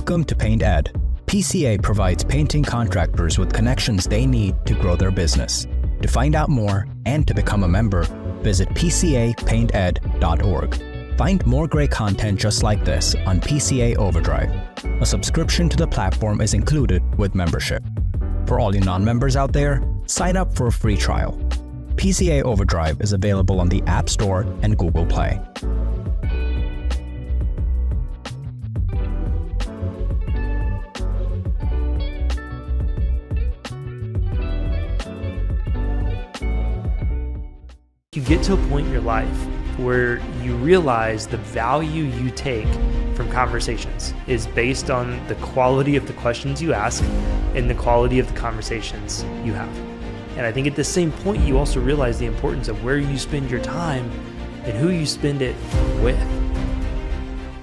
Welcome to Paint Ed. PCA provides painting contractors with connections they need to grow their business. To find out more and to become a member, visit pcapainted.org. Find more great content just like this on PCA Overdrive. A subscription to the platform is included with membership. For all you non-members out there, sign up for a free trial. PCA Overdrive is available on the App Store and Google Play. You get to a point in your life where you realize the value you take from conversations is based on the quality of the questions you ask and the quality of the conversations you have. And I think at the same point, you also realize the importance of where you spend your time and who you spend it with.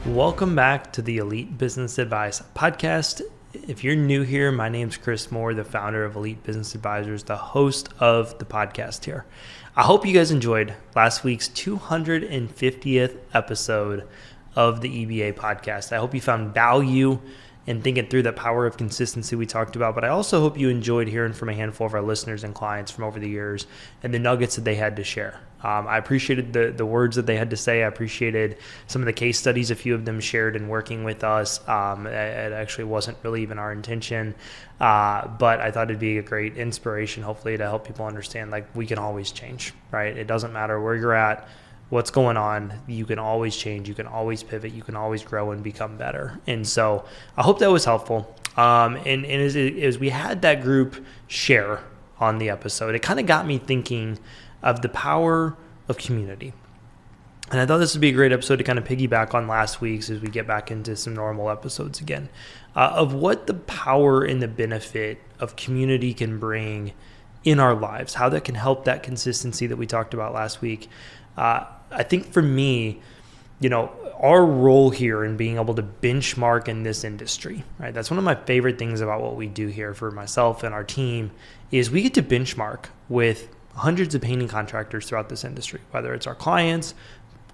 Welcome back to the Elite Business Advice Podcast. If you're new here, my name's Chris Moore, the founder of Elite Business Advisors, the host of the podcast here. I hope you guys enjoyed last week's 250th episode of the EBA podcast. I hope you found value in thinking through the power of consistency we talked about, but I also hope you enjoyed hearing from a handful of our listeners and clients from over the years and the nuggets that they had to share. I appreciated the words that they had to say. I appreciated some of the case studies a few of them shared in working with us. It actually wasn't really even our intention, but I thought it'd be a great inspiration, hopefully, to help people understand, like, we can always change, right? It doesn't matter where you're at, what's going on, you can always change, you can always pivot, you can always grow and become better. And so I hope that was helpful. And as we had that group share on the episode, it kind of got me thinking of the power of community. And I thought this would be a great episode to kind of piggyback on last week's as we get back into some normal episodes again, of what the power and the benefit of community can bring in our lives, how that can help that consistency that we talked about last week. I think for me, our role here in being able to benchmark in this industry, right? That's one of my favorite things about what we do here for myself and our team is we get to benchmark with hundreds of painting contractors throughout this industry, whether it's our clients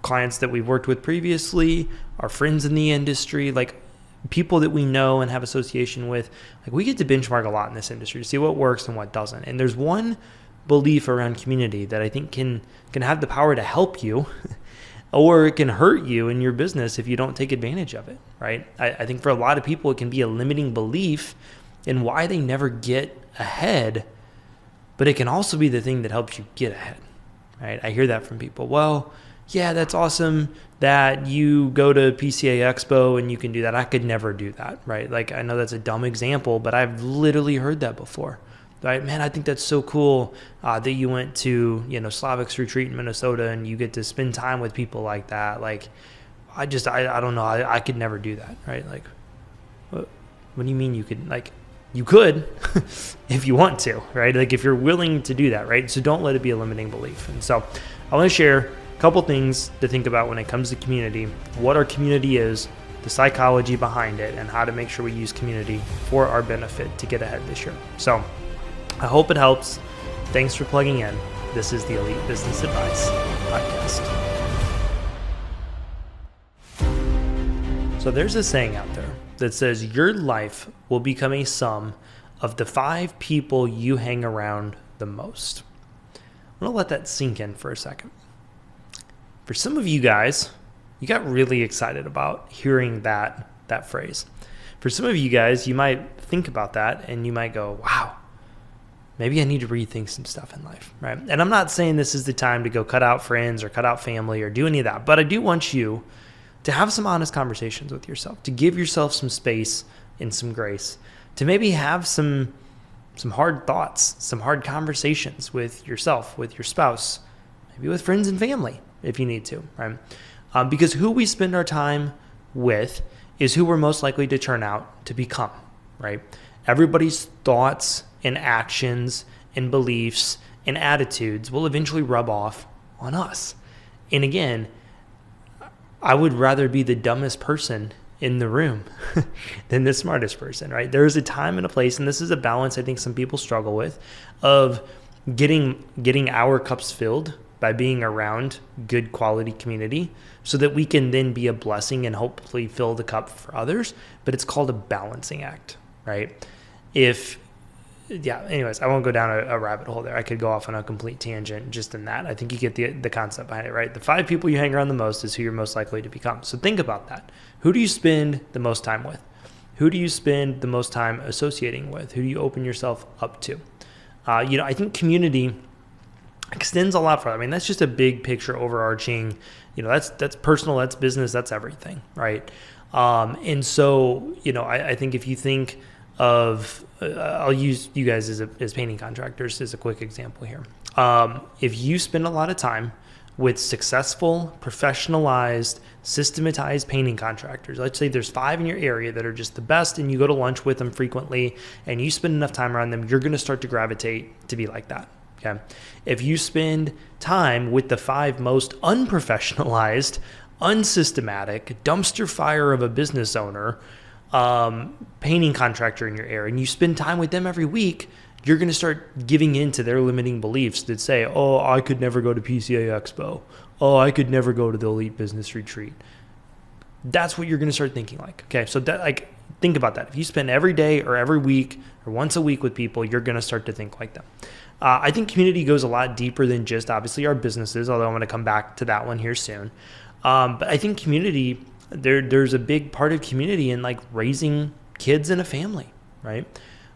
that we've worked with previously, our friends in the industry, like people that we know and have association with. Like, we get to benchmark a lot in this industry to see what works and what doesn't. And there's one belief around community that I think can have the power to help you or it can hurt you in your business if you don't take advantage of it, right? I think for a lot of people, it can be a limiting belief in why they never get ahead, but it can also be the thing that helps you get ahead, right? I hear that from people. Well, yeah, that's awesome that you go to PCA Expo and you can do that. I could never do that, right? Like, I know that's a dumb example, but I've literally heard that before. Right, man, I think that's so cool that you went to, Slavik's retreat in Minnesota and you get to spend time with people like that. Like, I don't know. I could never do that, right? Like, what do you mean you could? Like, you could if you want to, right? Like, if you're willing to do that, right? So don't let it be a limiting belief. And so I want to share a couple things to think about when it comes to community, what our community is, the psychology behind it, and how to make sure we use community for our benefit to get ahead this year. So I hope it helps. Thanks for plugging in. This is the Elite Business Advice Podcast. So there's a saying out there that says your life will become a sum of the 5 people you hang around the most. I'm going to let that sink in for a second. For some of you guys, you got really excited about hearing that phrase. For some of you guys, you might think about that and you might go, wow, maybe I need to rethink some stuff in life, right? And I'm not saying this is the time to go cut out friends or cut out family or do any of that, but I do want you to have some honest conversations with yourself, to give yourself some space and some grace, to maybe have some hard thoughts, some hard conversations with yourself, with your spouse, maybe with friends and family if you need to, right? Because who we spend our time with is who we're most likely to turn out to become, right? Everybody's thoughts and actions and beliefs and attitudes will eventually rub off on us. And again, I would rather be the dumbest person in the room than the smartest person, right? There is a time and a place, and this is a balance I think some people struggle with, of getting our cups filled by being around good quality community so that we can then be a blessing and hopefully fill the cup for others. But it's called a balancing act, right? Anyways, I won't go down a rabbit hole there. I could go off on a complete tangent just in that. I think you get the concept behind it, right? The 5 people you hang around the most is who you're most likely to become. So think about that. Who do you spend the most time with? Who do you spend the most time associating with? Who do you open yourself up to? I think community extends a lot further. I mean, that's just a big picture, overarching, that's personal, that's business, that's everything, right? And so, I think if you think of, I'll use you guys as painting contractors as a quick example here. If you spend a lot of time with successful, professionalized, systematized painting contractors, let's say there's 5 in your area that are just the best, and you go to lunch with them frequently, and you spend enough time around them, you're going to start to gravitate to be like that. Okay. If you spend time with the 5 most unprofessionalized, unsystematic, dumpster fire of a business owner, painting contractor in your area, and you spend time with them every week, you're going to start giving in to their limiting beliefs that say, oh, I could never go to PCA Expo. Oh, I could never go to the Elite Business Retreat. That's what you're going to start thinking like. Okay, so think about that. If you spend every day or every week or once a week with people, you're going to start to think like them. I think community goes a lot deeper than just obviously our businesses, although I'm going to come back to that one here soon. But I think community, there's a big part of community in like raising kids in a family, right?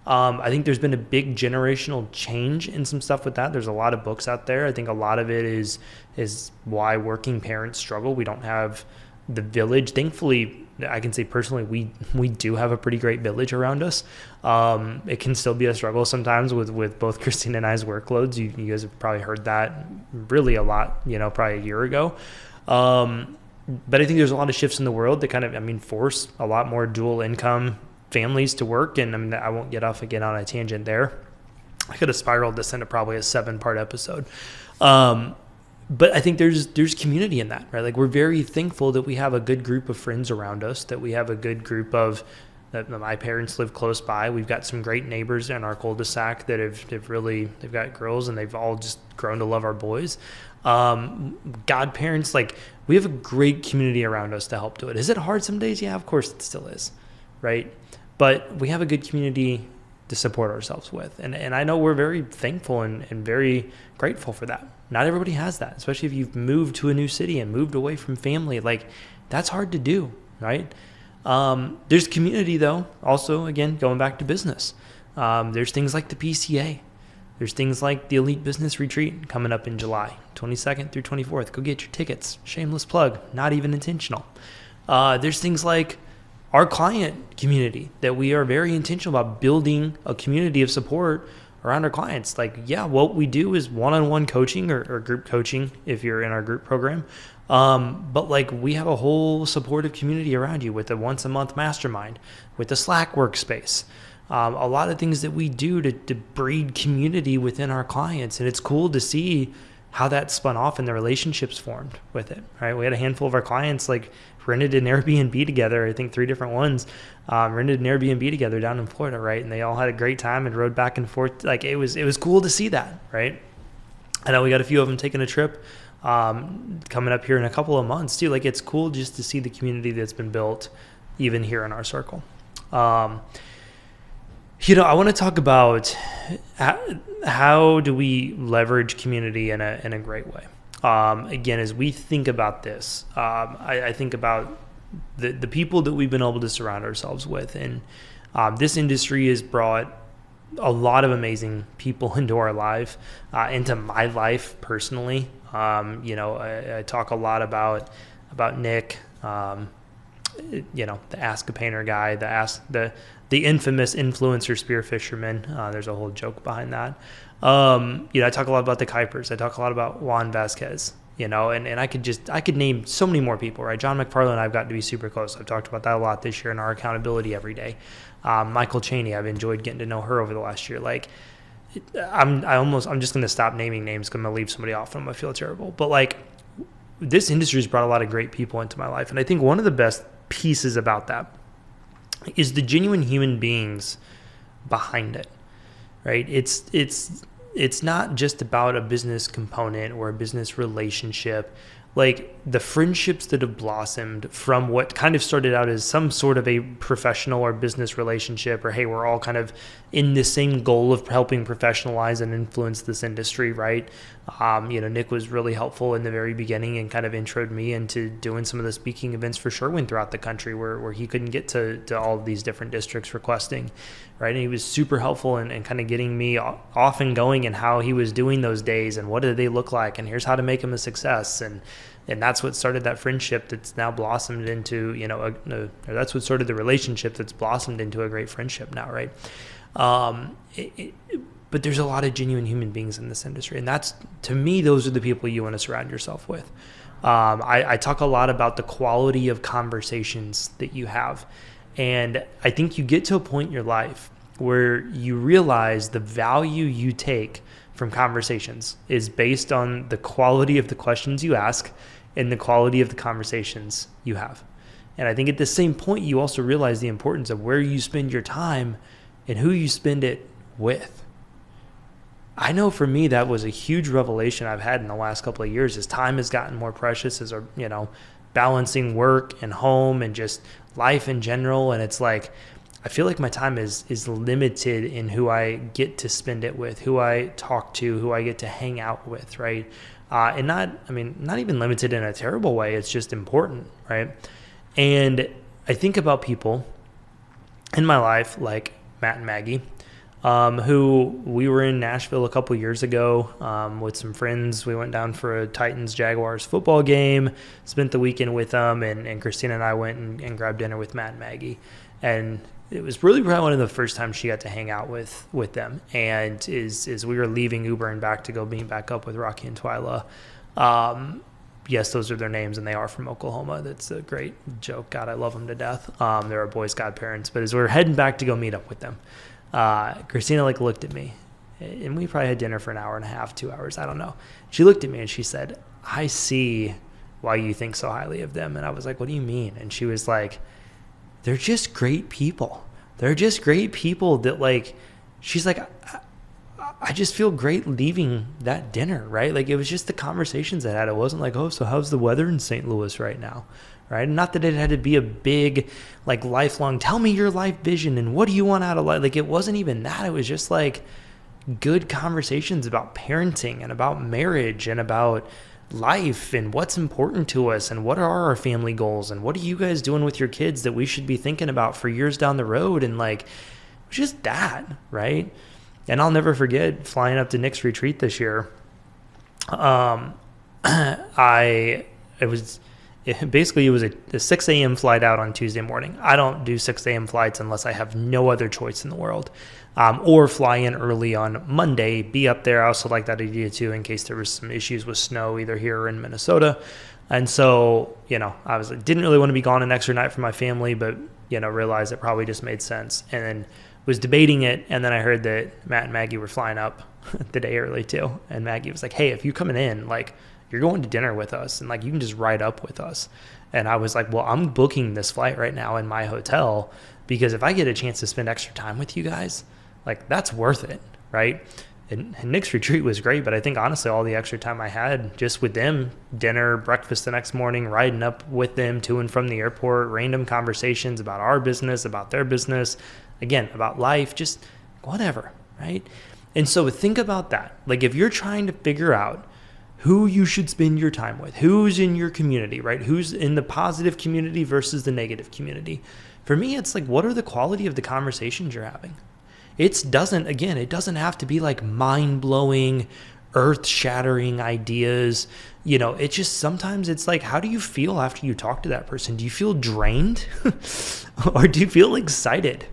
I think there's been a big generational change in some stuff with that. There's a lot of books out there. I think a lot of it is why working parents struggle. We don't have the village. Thankfully, I can say personally, we do have a pretty great village around us. It can still be a struggle sometimes with both Christine and I's workloads. You guys have probably heard that really a lot, probably a year ago. But I think there's a lot of shifts in the world that kind of, force a lot more dual income families to work. And I won't get off again on a tangent there. I could have spiraled this into probably a 7-part episode. But I think there's community in that, right? Like we're very thankful that we have a good group of friends around us, that we have a good group of, that my parents live close by. We've got some great neighbors in our cul-de-sac that they've got girls and they've all just grown to love our boys. Godparents, like we have a great community around us to help do it. Is it hard some days? Yeah, of course it still is, right? But we have a good community to support ourselves with. And I know we're very thankful and very grateful for that. Not everybody has that, especially if you've moved to a new city and moved away from family. Like that's hard to do, right? There's community though. Also, again, going back to business, there's things like the PCA. There's things like the Elite Business Retreat coming up in July, 22nd through 24th. Go get your tickets. Shameless plug, not even intentional. There's things like our client community that we are very intentional about building a community of support around our clients. Like, yeah, what we do is one-on-one coaching or group coaching if you're in our group program. But like we have a whole supportive community around you with a once a month mastermind, with the Slack workspace. A lot of things that we do to breed community within our clients. And it's cool to see how that spun off and the relationships formed with it, right? We had a handful of our clients like rented an Airbnb together. I think 3 different ones rented an Airbnb together down in Florida, right? And they all had a great time and rode back and forth. Like it was cool to see that, right? I know we got a few of them taking a trip coming up here in a couple of months too. Like it's cool just to see the community that's been built even here in our circle. I want to talk about how do we leverage community in a great way. Again, as we think about this, I think about the people that we've been able to surround ourselves with. And this industry has brought a lot of amazing people into our life, into my life personally. I talk a lot about Nick, the Ask a Painter guy, the infamous influencer spear fisherman. There's a whole joke behind that. I talk a lot about the Kuipers. I talk a lot about Juan Vasquez, and I could name so many more people, right? John McFarland and I've gotten to be super close. I've talked about that a lot this year in our accountability every day. Michael Chaney, I've enjoyed getting to know her over the last year. Like, I'm just going to stop naming names because I'm going to leave somebody off and I'm going to feel terrible. But like, this industry has brought a lot of great people into my life. And I think one of the best pieces about that is the genuine human beings behind it, right? It's it's not just about a business component or a business relationship. Like the friendships that have blossomed from what kind of started out as some sort of a professional or business relationship, or hey, we're all kind of in the same goal of helping professionalize and influence this industry, right? Nick was really helpful in the very beginning and kind of introed me into doing some of the speaking events for Sherwin throughout the country where he couldn't get to all of these different districts requesting, right? And he was super helpful in kind of getting me off and going and how he was doing those days and what did they look like and here's how to make them a success. And that's what started that friendship that's now blossomed into, or that's what started the relationship that's blossomed into a great friendship now, right? But there's a lot of genuine human beings in this industry. And that's, to me, those are the people you want to surround yourself with. I talk a lot about the quality of conversations that you have. And I think you get to a point in your life where you realize the value you take from conversations is based on the quality of the questions you ask and the quality of the conversations you have. And I think at the same point, you also realize the importance of where you spend your time and who you spend it with. I know for me, that was a huge revelation I've had in the last couple of years as time has gotten more precious, as balancing work and home and just life in general. And it's like, I feel like my time is limited in who I get to spend it with, who I talk to, who I get to hang out with, right? And not even limited in a terrible way. It's just important, right? And I think about people in my life like Matt and Maggie, who we were in Nashville a couple years ago with some friends. We went down for a Titans-Jaguars football game, spent the weekend with them, and Christina and I went and grabbed dinner with Matt and Maggie. And it was really probably one of the first times she got to hang out with them. And as we were leaving Uber and back to go meet back up with Rocky and Twyla, yes, those are their names, and they are from Oklahoma. That's a great joke. God, I love them to death. They're our boys' godparents. But as we were heading back to go meet up with them, Christina looked at me, and we probably had dinner for an hour and a half, 2 hours. I don't know. She looked at me and she said, "I see why you think so highly of them." And I was like, "What do you mean?" And she was like, "They're just great people. They're just great people that she's like, I just feel great leaving that dinner," right? Like it was just the conversations I had. It wasn't like, "Oh, so how's the weather in St. Louis right now?" Right? Not that it had to be a big, lifelong, tell me your life vision and what do you want out of life? It wasn't even that. It was just good conversations about parenting and about marriage and about life and what's important to us and what are our family goals and what are you guys doing with your kids that we should be thinking about for years down the road. And it was just that, right? And I'll never forget flying up to Nick's retreat this year. It was a 6 a.m. flight out on Tuesday morning. I don't do 6 a.m. flights unless I have no other choice in the world. Or fly in early on Monday, be up there. I also like that idea too, in case there was some issues with snow either here or in Minnesota. And so, I was didn't really want to be gone an extra night for my family, but, realized it probably just made sense. And then was debating it. And then I heard that Matt and Maggie were flying up the day early too. And Maggie was like, "Hey, if you're coming in, you're going to dinner with us and you can just ride up with us." And I was like, "Well, I'm booking this flight right now in my hotel because if I get a chance to spend extra time with you guys, that's worth it." Right. And Nick's retreat was great, but I think honestly, all the extra time I had just with them, dinner, breakfast the next morning, riding up with them to and from the airport, random conversations about our business, about their business, again, about life, just whatever. Right. And so think about that. If you're trying to figure out who you should spend your time with, who's in your community, right? Who's in the positive community versus the negative community. For me, it's what are the quality of the conversations you're having? It doesn't have to be mind-blowing, earth-shattering ideas. It's just sometimes it's how do you feel after you talk to that person? Do you feel drained or do you feel excited?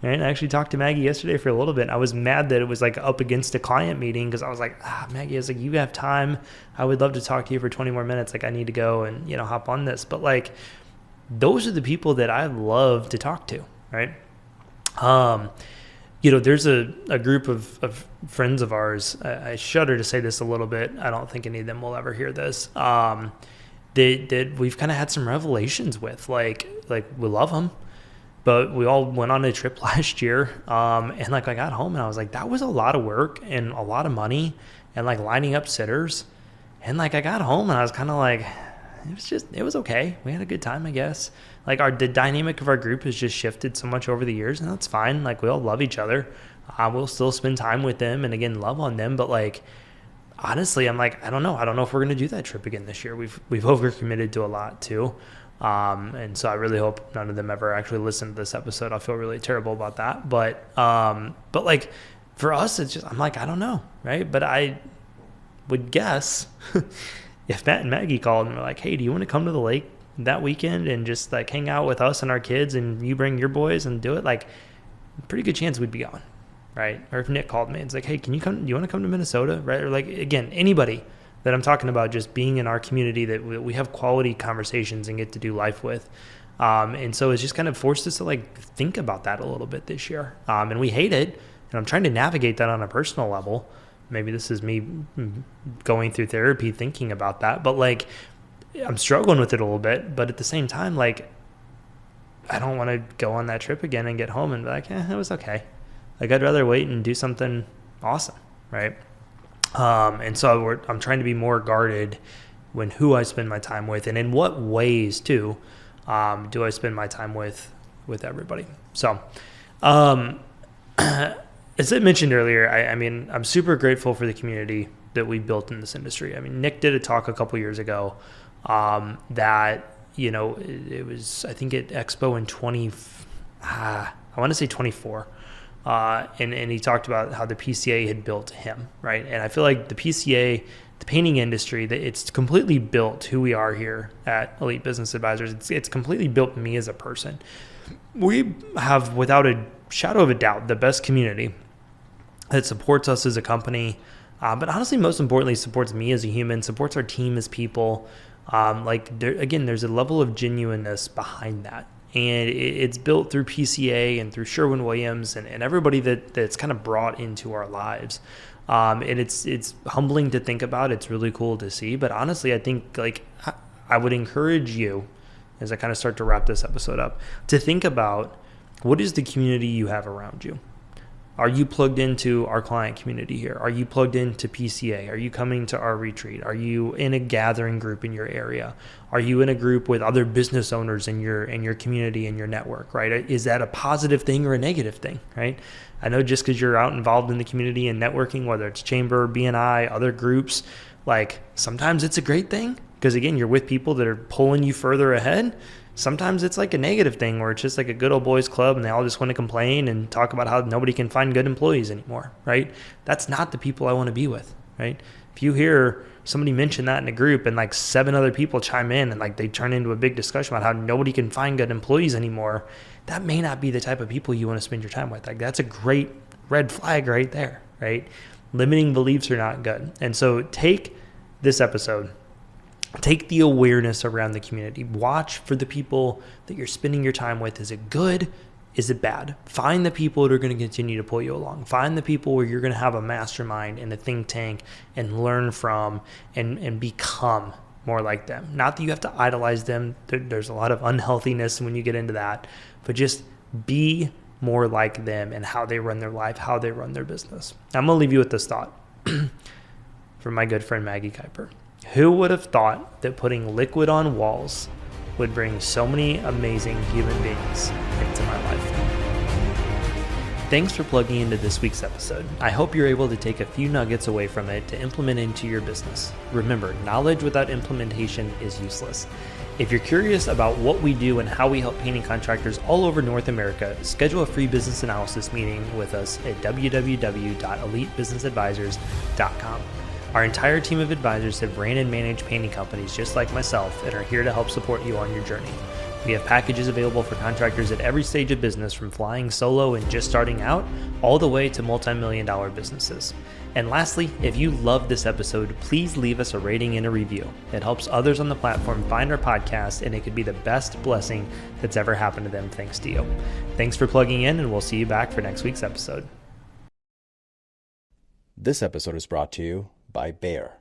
And I actually talked to Maggie yesterday for a little bit. I was mad that it was up against a client meeting because I was like, Maggie, I was like, "You have time. I would love to talk to you for 20 more minutes. I need to go and, hop on this." But those are the people that I love to talk to, right? There's a group of friends of ours. I shudder to say this a little bit. I don't think any of them will ever hear this. That we've kind of had some revelations with, we love them. but we all went on a trip last year. And like I got home and I was like, that was a lot of work and a lot of money and like lining up sitters. And like I got home and I was kind of like, it was okay. We had a good time, I guess. Like the dynamic of our group has just shifted so much over the years, and that's fine. Like we all love each other. We'll still spend time with them and again, love on them. But like, honestly, I'm like, I don't know if we're going to do that trip again this year. We've overcommitted to a lot too. And so I really hope none of them ever actually listen to this episode. I'll feel really terrible about that. But like for us, it's just, I'm like, I don't know. Right. But I would guess if Matt and Maggie called and were like, hey, do you want to come to the lake that weekend and just like hang out with us and our kids and you bring your boys and do it? Like pretty good chance we'd be gone. Right. Or if Nick called me and it's like, hey, can you come, do you want to come to Minnesota? Right. Or like, again, anybody that I'm talking about just being in our community that we have quality conversations and get to do life with. And so it's just kind of forced us to like think about that a little bit this year. And we hate it. And I'm trying to navigate that on a personal level. Maybe this is me going through therapy, thinking about that, but like I'm struggling with it a little bit, but at the same time, like I don't want to go on that trip again and get home and be like, it was okay. Like I'd rather wait and do something awesome. Right. And so I'm trying to be more guarded when who I spend my time with and in what ways too, do I spend my time with everybody. So, as I mentioned earlier, I mean, I'm super grateful for the community that we built in this industry. I mean, Nick did a talk a couple years ago, that, you know, it was, I think at Expo in I want to say 24. And he talked about how the PCA had built him, right? And I feel like the PCA, the painting industry, that it's completely built who we are here at Elite Business Advisors. It's completely built me as a person. We have, without a shadow of a doubt, the best community that supports us as a company, but honestly, most importantly, supports me as a human, supports our team as people. There's a level of genuineness behind that. And it's built through PCA and through Sherwin-Williams and everybody that's kind of brought into our lives. And it's humbling to think about. It's really cool to see. But honestly, I think like I would encourage you, as I kind of start to wrap this episode up, to think about what is the community you have around you. Are you plugged into our client community here? Are you plugged into PCA? Are you coming to our retreat? Are you in a gathering group in your area? Are you in a group with other business owners in your community and your network, right? Is that a positive thing or a negative thing, right? I know just because you're out involved in the community and networking, whether it's chamber, BNI, other groups, like sometimes it's a great thing because again, you're with people that are pulling you further ahead. Sometimes it's like a negative thing where it's just like a good old boys club and they all just want to complain and talk about how nobody can find good employees anymore, right? That's not the people I want to be with, right? If you hear somebody mention that in a group and like 7 other people chime in and like they turn into a big discussion about how nobody can find good employees anymore, that may not be the type of people you want to spend your time with. Like that's a great red flag right there, right? Limiting beliefs are not good. And so take this episode, take the awareness around the community. Watch for the people that you're spending your time with. Is it good? Is it bad? Find the people that are going to continue to pull you along. Find the people where you're going to have a mastermind and a think tank and learn from and become more like them. Not that you have to idolize them. There's a lot of unhealthiness when you get into that, but just be more like them and how they run their life, how they run their business. I'm going to leave you with this thought from my good friend Maggie Kuiper. Who would have thought that putting liquid on walls would bring so many amazing human beings into my life? Thanks for plugging into this week's episode. I hope you're able to take a few nuggets away from it to implement into your business. Remember, knowledge without implementation is useless. If you're curious about what we do and how we help painting contractors all over North America, schedule a free business analysis meeting with us at www.elitebusinessadvisors.com. Our entire team of advisors have ran and managed painting companies just like myself and are here to help support you on your journey. We have packages available for contractors at every stage of business, from flying solo and just starting out, all the way to multi-million-dollar businesses. And lastly, if you loved this episode, please leave us a rating and a review. It helps others on the platform find our podcast, and it could be the best blessing that's ever happened to them thanks to you. Thanks for plugging in, and we'll see you back for next week's episode. This episode is brought to you by Bear.